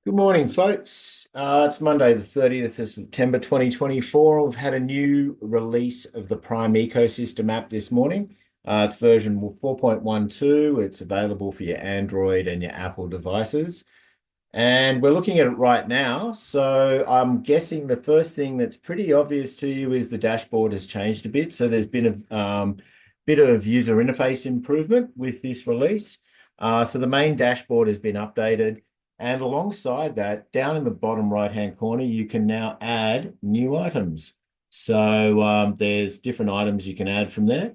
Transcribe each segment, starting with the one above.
Good morning, folks. It's Monday, the 30th of September, 2024. We've had a new release of the Prime Ecosystem app this morning. It's version 4.12. It's available for your Android and your Apple devices. And we're looking at it right now. So I'm guessing the first thing that's pretty obvious to you is the dashboard has changed a bit. So there's been a bit of user interface improvement with this release. So the main dashboard has been updated. And alongside that, down in the bottom right-hand corner, you can now add new items. So there's different items you can add from there.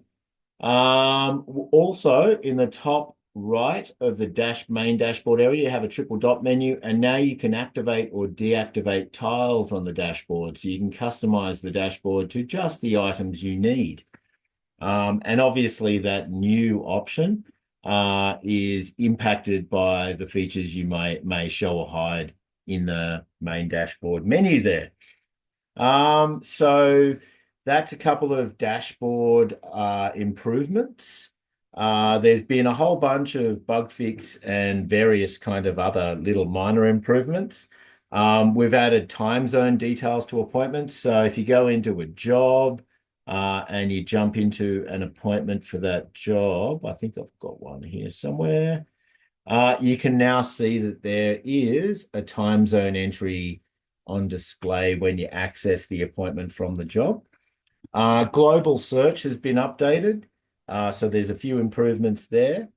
Also, in the top right of the main dashboard area, you have a triple dot menu, and now you can activate or deactivate tiles on the dashboard. So you can customize the dashboard to just the items you need. And obviously, that new option is impacted by the features you may show or hide in the main dashboard menu there. So that's a couple of dashboard improvements. There's been a whole bunch of bug fix and various kind of other little minor improvements. We've added time zone details to appointments. So if you go into a job and you jump into an appointment for that job, I think I've got one here somewhere. You can now see that there is a time zone entry on display when you access the appointment from the job. Global search has been updated, so there's a few improvements there.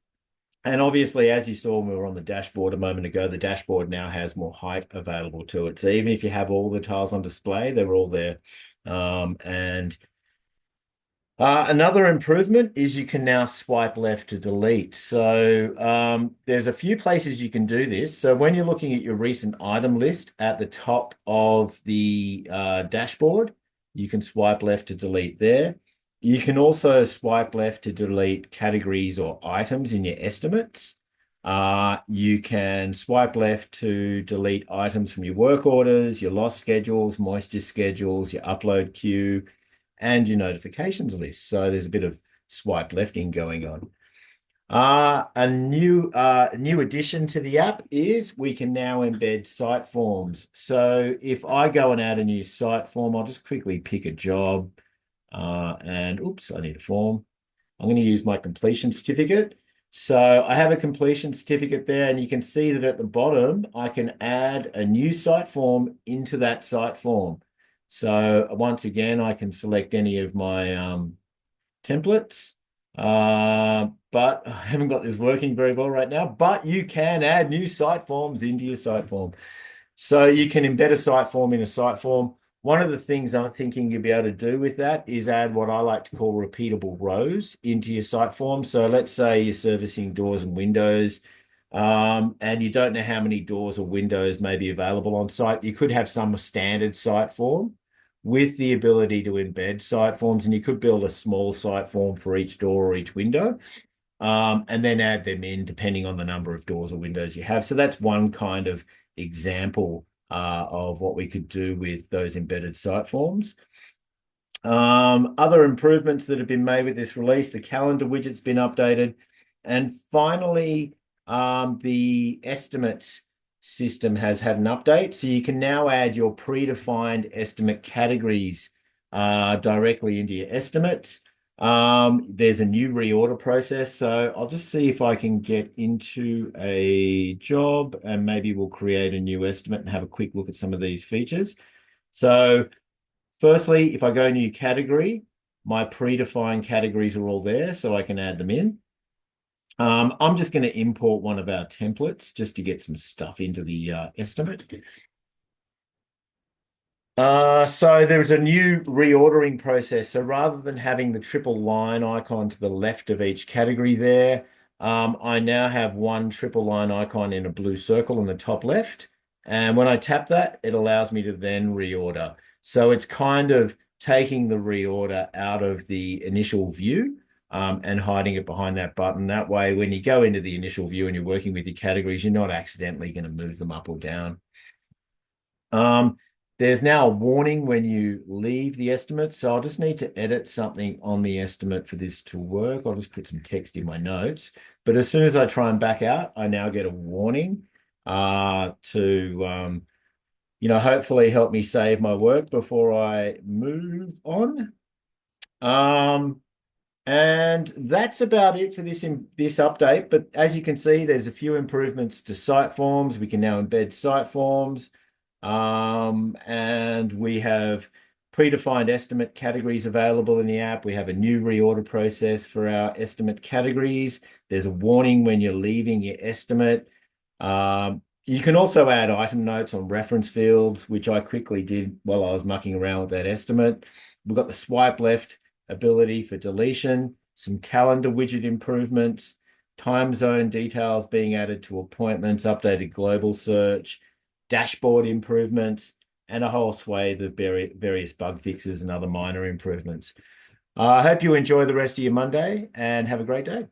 And obviously, as you saw when we were on the dashboard a moment ago, the dashboard now has more height available to it. So even if you have all the tiles on display, they're all there. And another improvement is you can now swipe left to delete. So there's a few places you can do this. So when you're looking at your recent item list at the top of the dashboard, you can swipe left to delete there. You can also swipe left to delete categories or items in your estimates. You can swipe left to delete items from your work orders, your lost schedules, moisture schedules, your upload queue, and your notifications list. So there's a bit of swipe lefting going on. A new addition to the app is we can now embed site forms. So if I go and add a new site form, I'll just quickly pick a job and oops, I need a form. I'm going to use my completion certificate. So I have a completion certificate there, and you can see that at the bottom, I can add a new site form into that site form. So once again, I can select any of my templates, but I haven't got this working very well right now, but you can add new site forms into your site form. So you can embed a site form in a site form. One of the things I'm thinking you'll be able to do with that is add what I like to call repeatable rows into your site form. So let's say you're servicing doors and windows, and you don't know how many doors or windows may be available on site. You could have some standard site form with the ability to embed site forms, and you could build a small site form for each door or each window, and then add them in depending on the number of doors or windows you have. So that's one kind of example of what we could do with those embedded site forms. Other improvements that have been made with this release, the calendar widget's been updated. And finally, the estimates system has had an update. So you can now add your predefined estimate categories directly into your estimates. There's a new reorder process. So I'll just see if I can get into a job and maybe we'll create a new estimate and have a quick look at some of these features. So firstly, if I go new category, my predefined categories are all there, so I can add them in. I'm just going to import one of our templates just to get some stuff into the estimate. So there's a new reordering process. So rather than having the triple line icon to the left of each category there, I now have one triple line icon in a blue circle in the top left. And when I tap that, it allows me to then reorder. So it's kind of taking the reorder out of the initial view and hiding it behind that button. That way, when you go into the initial view and you're working with your categories, you're not accidentally going to move them up or down. There's now a warning when you leave the estimate. So I'll just need to edit something on the estimate for this to work. I'll just put some text in my notes. But as soon as I try and back out, I now get a warning. to hopefully help me save my work before I move on. Um, and that's about it for this update. But as you can see, there's a few improvements to site forms. We can now embed site forms. And we have predefined estimate categories available in the app. We have a new reorder process for our estimate categories. There's a warning when you're leaving your estimate. You can also add item notes on reference fields, which I quickly did while I was mucking around with that estimate. We've got the swipe left ability for deletion, some calendar widget improvements, time zone details being added to appointments, updated global search, dashboard improvements, and a whole swathe of various bug fixes and other minor improvements. I hope you enjoy the rest of your Monday and have a great day.